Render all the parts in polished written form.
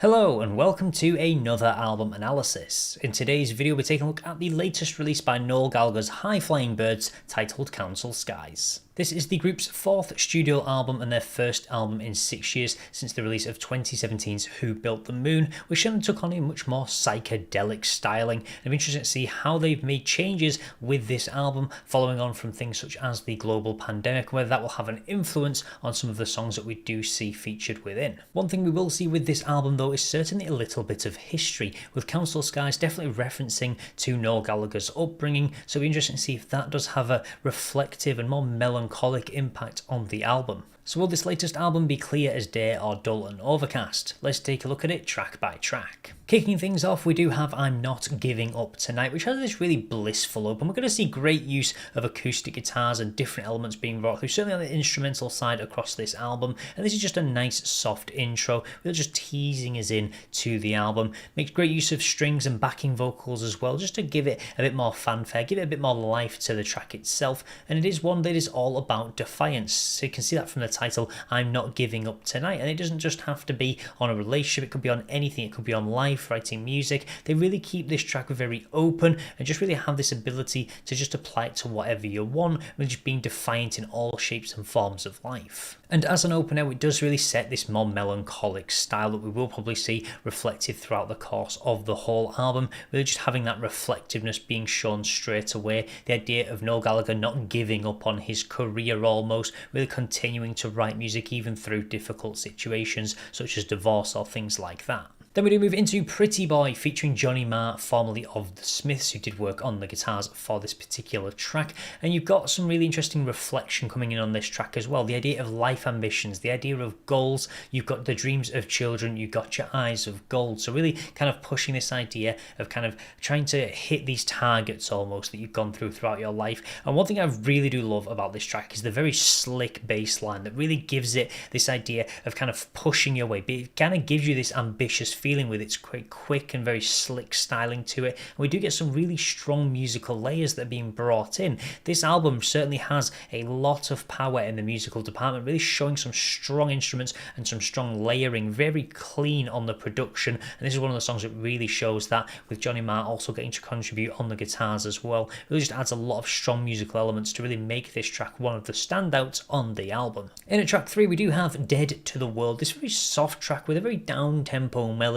Hello and welcome to another album analysis. In today's video we're taking a look at the latest release by Noel Gallagher's High Flying Birds titled Council Skies. This is the group's fourth studio album and their first album in 6 years since the release of 2017's Who Built the Moon, which certainly took on a much more psychedelic styling. And I'm interested to see how they've made changes with this album following on from things such as the global pandemic, whether that will have an influence on some of the songs that we do see featured within. One thing we will see with this album though is certainly a little bit of history, with Council Skies definitely referencing to Noel Gallagher's upbringing, so it'll be interesting to see if that does have a reflective and more melancholic impact on the album. So will this latest album be clear as day or dull and overcast? Let's take a look at it track by track. Kicking things off, we do have I'm Not Giving Up Tonight, which has this really blissful open. We're going to see great use of acoustic guitars and different elements being brought through, certainly on the instrumental side across this album. And this is just a nice soft intro, really just teasing us in to the album. Makes great use of strings and backing vocals as well, just to give it a bit more fanfare, give it a bit more life to the track itself. And it is one that is all about defiance. So you can see that from the title, I'm Not Giving Up Tonight. And it doesn't just have to be on a relationship, it could be on anything, it could be on life, writing music. They really keep this track very open and just really have this ability to just apply it to whatever you want, and just being defiant in all shapes and forms of life. And as an opener, it does really set this more melancholic style that we will probably see reflected throughout the course of the whole album, really just having that reflectiveness being shown straight away. The idea of Noel Gallagher not giving up on his career almost, really continuing to write music even through difficult situations such as divorce or things like that. Then we do move into Pretty Boy featuring Johnny Marr, formerly of The Smiths, who did work on the guitars for this particular track. And you've got some really interesting reflection coming in on this track as well. The idea of life ambitions, the idea of goals. You've got the dreams of children, you've got your eyes of gold. So really kind of pushing this idea of kind of trying to hit these targets almost that you've gone through throughout your life. And one thing I really do love about this track is the very slick bass line that really gives it this idea of kind of pushing your way. But it kind of gives you this ambitious feeling with its quick and very slick styling to it. And we do get some really strong musical layers that are being brought in. This album certainly has a lot of power in the musical department, really showing some strong instruments and some strong layering, very clean on the production. And this is one of the songs that really shows that, with Johnny Marr also getting to contribute on the guitars as well. It really just adds a lot of strong musical elements to really make this track one of the standouts on the album. In at track 3 we do have Dead to the World, this very soft track with a very down-tempo melody,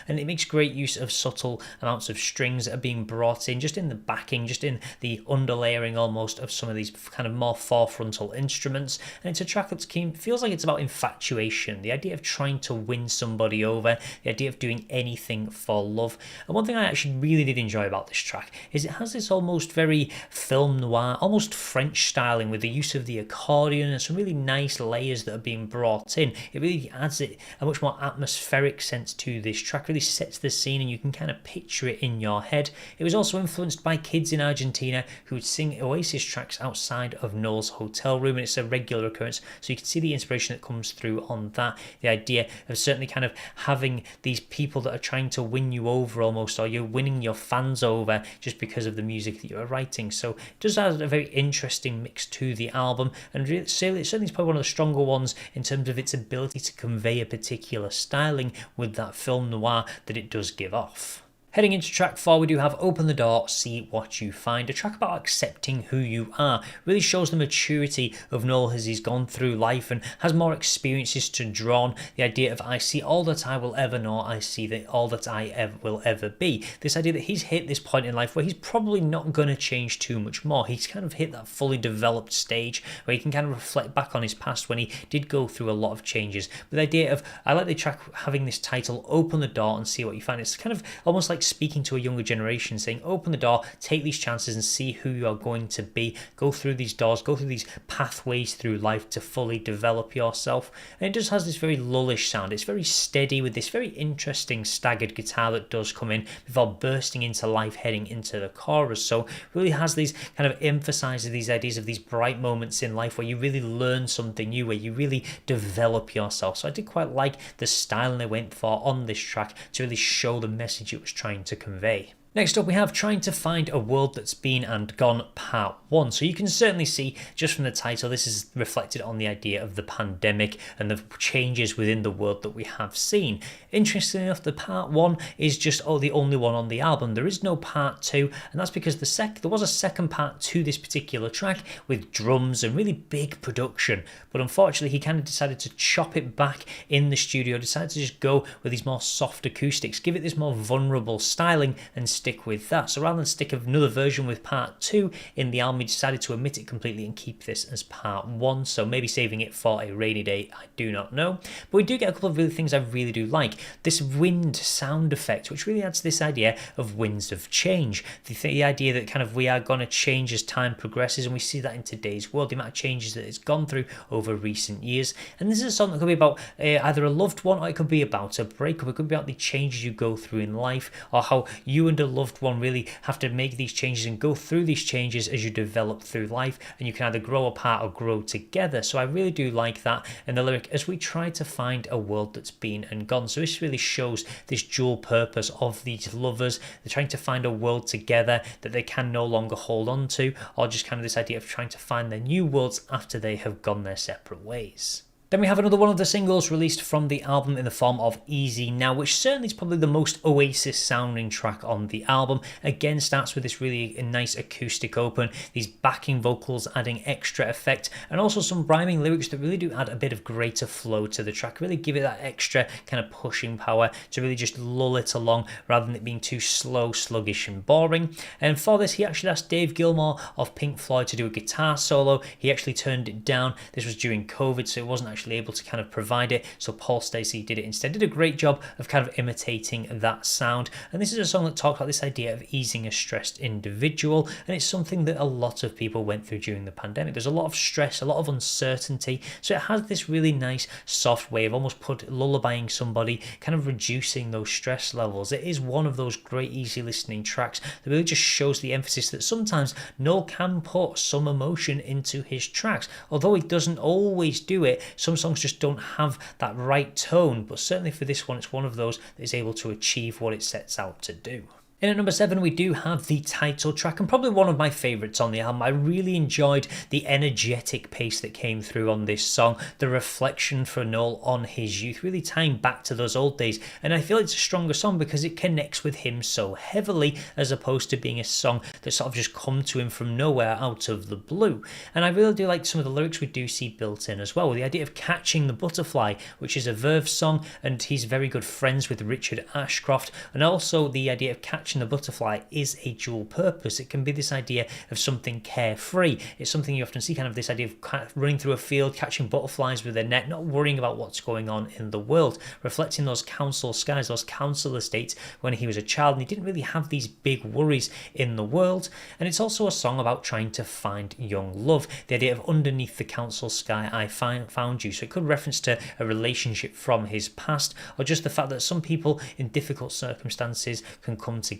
and it makes great use of subtle amounts of strings that are being brought in just in the backing, just in the underlayering almost of some of these kind of more forefrontal instruments. And it's a track that feels like it's about infatuation, the idea of trying to win somebody over, the idea of doing anything for love. And one thing I actually really did enjoy about this track is it has this almost very film noir, almost French styling with the use of the accordion and some really nice layers that are being brought in. It really adds a much more atmospheric sense to this track, really sets the scene and you can kind of picture it in your head. It was also influenced by kids in Argentina who would sing Oasis tracks outside of Noel's hotel room, and it's a regular occurrence, so you can see the inspiration that comes through on that. The idea of certainly kind of having these people that are trying to win you over almost, or you're winning your fans over just because of the music that you're writing. So it does add a very interesting mix to the album, and really, certainly it's probably one of the stronger ones in terms of its ability to convey a particular styling with that film noir that it does give off. Heading into track 4 we do have Open the Door, See What You Find, a track about accepting who you are. Really shows the maturity of Noel as he's gone through life and has more experiences to draw on. The idea of I see all that I will ever know, I see that all that I will ever be. This idea that he's hit this point in life where he's probably not going to change too much more. He's kind of hit that fully developed stage where he can kind of reflect back on his past when he did go through a lot of changes. But the idea of, I like the track having this title, Open the Door and See What You Find. It's kind of almost like speaking to a younger generation, saying open the door, take these chances and see who you are going to be, go through these doors, go through these pathways through life to fully develop yourself. And it just has this very lullish sound. It's very steady with this very interesting staggered guitar that does come in before bursting into life heading into the chorus. So it really has these kind of emphasizes these ideas of these bright moments in life where you really learn something new, where you really develop yourself. So I did quite like the style they went for on this track to really show the message it was trying to convey. Next up, we have Trying to Find a World That's Been and Gone Part 1. So you can certainly see just from the title, this is reflected on the idea of the pandemic and the changes within the world that we have seen. Interestingly enough, the Part 1 is just the only one on the album. There is no Part 2, and that's because there was a second part to this particular track with drums and really big production. But unfortunately, he kind of decided to chop it back in the studio, decided to just go with these more soft acoustics, give it this more vulnerable styling and stick with that. So rather than stick another version with part 2 in the album, he decided to omit it completely and keep this as part 1. So maybe saving it for a rainy day, I do not know. But we do get a couple of really things I really do like. This wind sound effect, which really adds to this idea of winds of change. The idea that kind of we are going to change as time progresses, and we see that in today's world, the amount of changes that it's gone through over recent years. And this is a song that could be about either a loved one, or it could be about a breakup. It could be about the changes you go through in life, or how you and a loved one really have to make these changes and go through these changes as you develop through life, and you can either grow apart or grow together. So I really do like that in the lyric, as we try to find a world that's been and gone. So this really shows this dual purpose of these lovers. They're trying to find a world together that they can no longer hold on to, or just kind of this idea of trying to find their new worlds after they have gone their separate ways. Then we have another one of the singles released from the album in the form of Easy Now, which certainly is probably the most Oasis sounding track on the album. Again, starts with this really nice acoustic open, these backing vocals adding extra effect, and also some rhyming lyrics that really do add a bit of greater flow to the track, really give it that extra kind of pushing power to really just lull it along rather than it being too slow, sluggish and boring. And for this, he actually asked Dave Gilmour of Pink Floyd to do a guitar solo. He actually turned it down. This was during COVID, so it wasn't actually able to kind of provide it, so Paul Stacey did it instead. Did a great job of kind of imitating that sound. And this is a song that talks about this idea of easing a stressed individual, and it's something that a lot of people went through during the pandemic. There's a lot of stress, a lot of uncertainty, so it has this really nice soft way of almost lullabying somebody, kind of reducing those stress levels. It is one of those great easy listening tracks that really just shows the emphasis that sometimes Noel can put some emotion into his tracks. Although he doesn't always do it, some songs just don't have that right tone, but certainly for this one, it's one of those that is able to achieve what it sets out to do. In at number 7, we do have the title track, and probably one of my favourites on the album. I really enjoyed the energetic pace that came through on this song, the reflection for Noel on his youth, really tying back to those old days. And I feel it's a stronger song because it connects with him so heavily, as opposed to being a song that sort of just come to him from nowhere out of the blue. And I really do like some of the lyrics we do see built in as well, with the idea of catching the butterfly, which is a Verve song, and he's very good friends with Richard Ashcroft, and also the idea of catching the butterfly is a dual purpose. It can be this idea of something carefree. It's something you often see, kind of this idea of kind of running through a field, catching butterflies with their net, not worrying about what's going on in the world, reflecting those council skies, those council estates when he was a child, and he didn't really have these big worries in the world. And it's also a song about trying to find young love, the idea of underneath the council sky I found you. So it could reference to a relationship from his past, or just the fact that some people in difficult circumstances can come together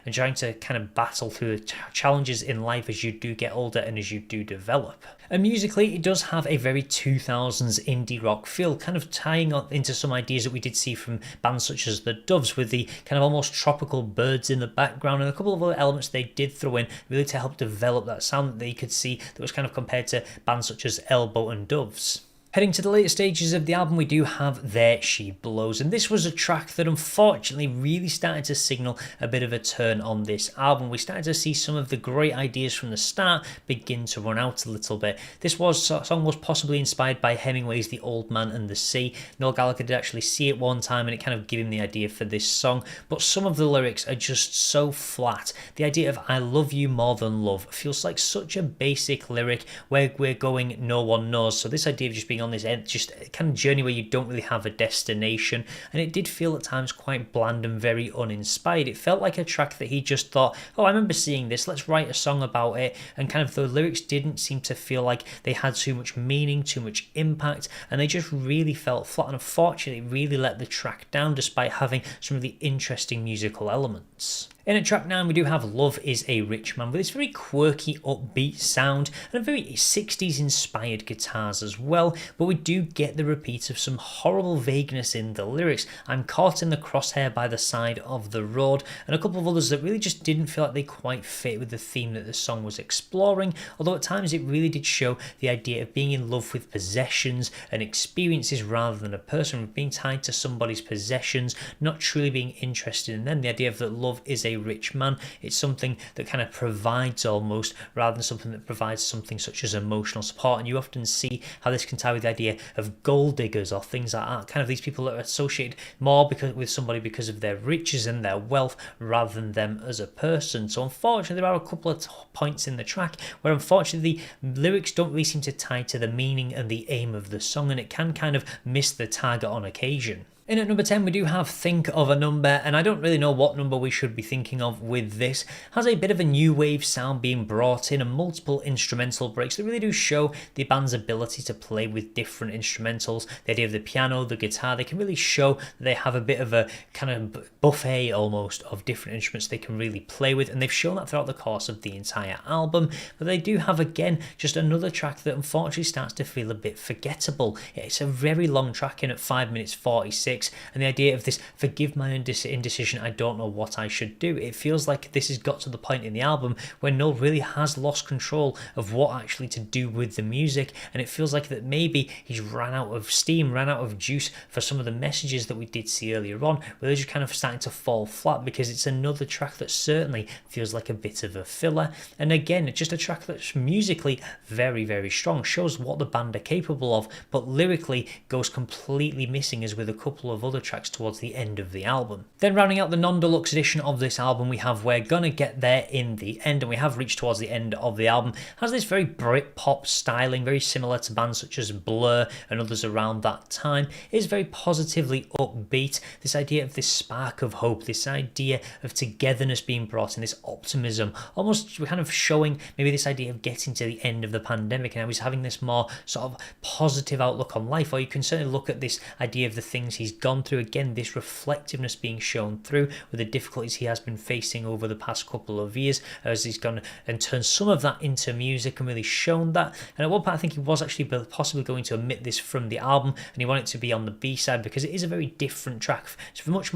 and trying to kind of battle through the challenges in life as you do get older and as you do develop. And musically, it does have a very 2000s indie rock feel, kind of tying on into some ideas that we did see from bands such as the Doves, with the kind of almost tropical birds in the background, and a couple of other elements they did throw in really to help develop that sound that they could see that was kind of compared to bands such as Elbow and Doves. Heading to the later stages of the album, we do have There She Blows, and this was a track that unfortunately really started to signal a bit of a turn on this album. We started to see some of the great ideas from the start begin to run out a little bit. This song was possibly inspired by Hemingway's The Old Man and the Sea. Noel Gallagher did actually see it one time, and it kind of gave him the idea for this song, but some of the lyrics are just so flat. The idea of I love you more than love feels like such a basic lyric. Where we're going, no one knows. So this idea of just being on this end, just kind of journey where you don't really have a destination, and it did feel at times quite bland and very uninspired. It felt like a track that he just thought, oh, I remember seeing this, let's write a song about it, and kind of the lyrics didn't seem to feel like they had too much meaning, too much impact, and they just really felt flat, and unfortunately really let the track down despite having some really interesting musical elements. In at track 9 we do have Love is a Rich Man with this very quirky upbeat sound and a very 60s inspired guitars as well, but we do get the repeat of some horrible vagueness in the lyrics. I'm caught in the crosshair by the side of the road, and a couple of others that really just didn't feel like they quite fit with the theme that the song was exploring, although at times it really did show the idea of being in love with possessions and experiences rather than a person, being tied to somebody's possessions, not truly being interested in them. The idea of that love is a rich man, it's something that kind of provides almost, rather than something that provides something such as emotional support. And you often see how this can tie with the idea of gold diggers or things like that, kind of these people that are associated more with somebody because of their riches and their wealth rather than them as a person. So unfortunately there are a couple of points in the track where unfortunately the lyrics don't really seem to tie to the meaning and the aim of the song, and it can kind of miss the target on occasion. In at number 10 we do have Think of a Number, and I don't really know what number we should be thinking of with this. It has a bit of a new wave sound being brought in and multiple instrumental breaks that really do show the band's ability to play with different instrumentals. The idea of the piano, the guitar, they can really show that they have a bit of a kind of buffet almost of different instruments they can really play with, and they've shown that throughout the course of the entire album. But they do have again just another track that unfortunately starts to feel a bit forgettable. It's a very long track in at 5 minutes 46. And the idea of this forgive my indecision, I don't know what I should do. It feels like this has got to the point in the album where Noel really has lost control of what actually to do with the music, and it feels like that maybe he's ran out of steam, ran out of juice for some of the messages that we did see earlier on, where they're just kind of starting to fall flat because it's another track that certainly feels like a bit of a filler. And again, it's just a track that's musically very, very strong, shows what the band are capable of, but lyrically goes completely missing as with a couple of other tracks towards the end of the album. Then rounding out the non-deluxe edition of this album we have We're Gonna Get There in the End, and we have reached towards the end of the album. It has this very Britpop styling, very similar to bands such as Blur and others around that time. It is very positively upbeat, this idea of this spark of hope, this idea of togetherness being brought in, this optimism, almost kind of showing maybe this idea of getting to the end of the pandemic and how he's having this more sort of positive outlook on life. Or you can certainly look at this idea of the things he's gone through, again this reflectiveness being shown through with the difficulties he has been facing over the past couple of years, as he's gone and turned some of that into music and really shown that. And at one point I think he was actually possibly going to omit this from the album, and he wanted it to be on the B-side because it is a very different track. It's much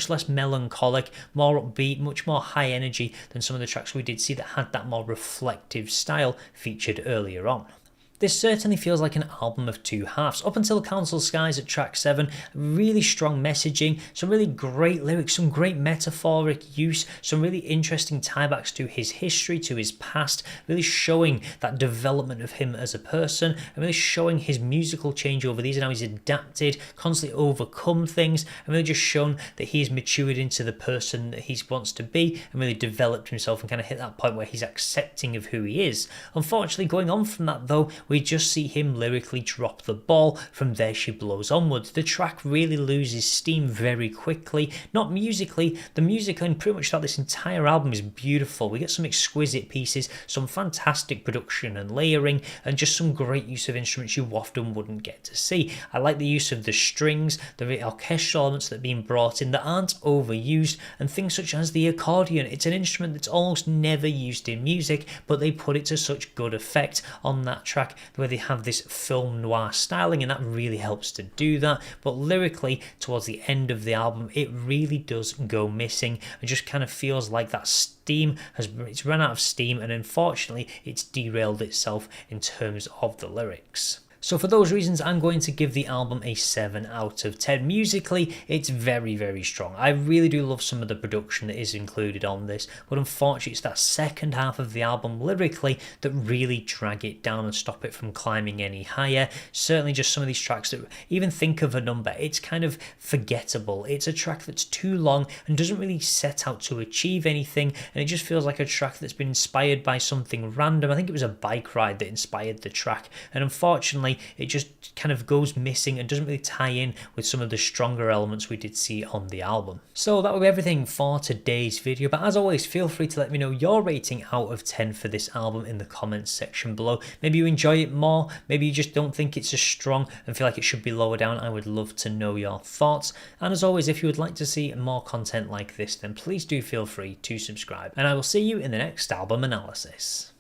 less melancholic, more upbeat, much more high energy than some of the tracks we did see that had that more reflective style featured earlier on. This certainly feels like an album of two halves. Up until Council Skies at track 7, really strong messaging, some really great lyrics, some great metaphoric use, some really interesting tiebacks to his history, to his past, really showing that development of him as a person, and really showing his musical change over these and how he's adapted, constantly overcome things, and really just shown that he's matured into the person that he wants to be and really developed himself and kind of hit that point where he's accepting of who he is. Unfortunately, going on from that though, we just see him lyrically drop the ball from There She Blows onwards. The track really loses steam very quickly, not musically. The music and pretty much throughout this entire album is beautiful. We get some exquisite pieces, some fantastic production and layering, and just some great use of instruments you often wouldn't get to see. I like the use of the strings, the orchestral elements that are being brought in that aren't overused, and things such as the accordion. It's an instrument that's almost never used in music, but they put it to such good effect on that track where they have this film noir styling, and that really helps to do that. But lyrically, towards the end of the album, it really does go missing and just kind of feels like that it's run out of steam, and unfortunately it's derailed itself in terms of the lyrics. So for those reasons, I'm going to give the album a 7 out of 10. Musically, it's very, very strong. I really do love some of the production that is included on this, but unfortunately it's that second half of the album lyrically that really drag it down and stop it from climbing any higher. Certainly just some of these tracks that even Think of a Number, it's kind of forgettable. It's a track that's too long and doesn't really set out to achieve anything, and it just feels like a track that's been inspired by something random. I think it was a bike ride that inspired the track, and unfortunately why it just kind of goes missing and doesn't really tie in with some of the stronger elements we did see on the album. So that will be everything for today's video, but as always, feel free to let me know your rating out of 10 for this album in the comments section below. Maybe you enjoy it more, maybe you just don't think it's as strong and feel like it should be lower down. I would love to know your thoughts. And as always, if you would like to see more content like this, then please do feel free to subscribe. And I will see you in the next album analysis.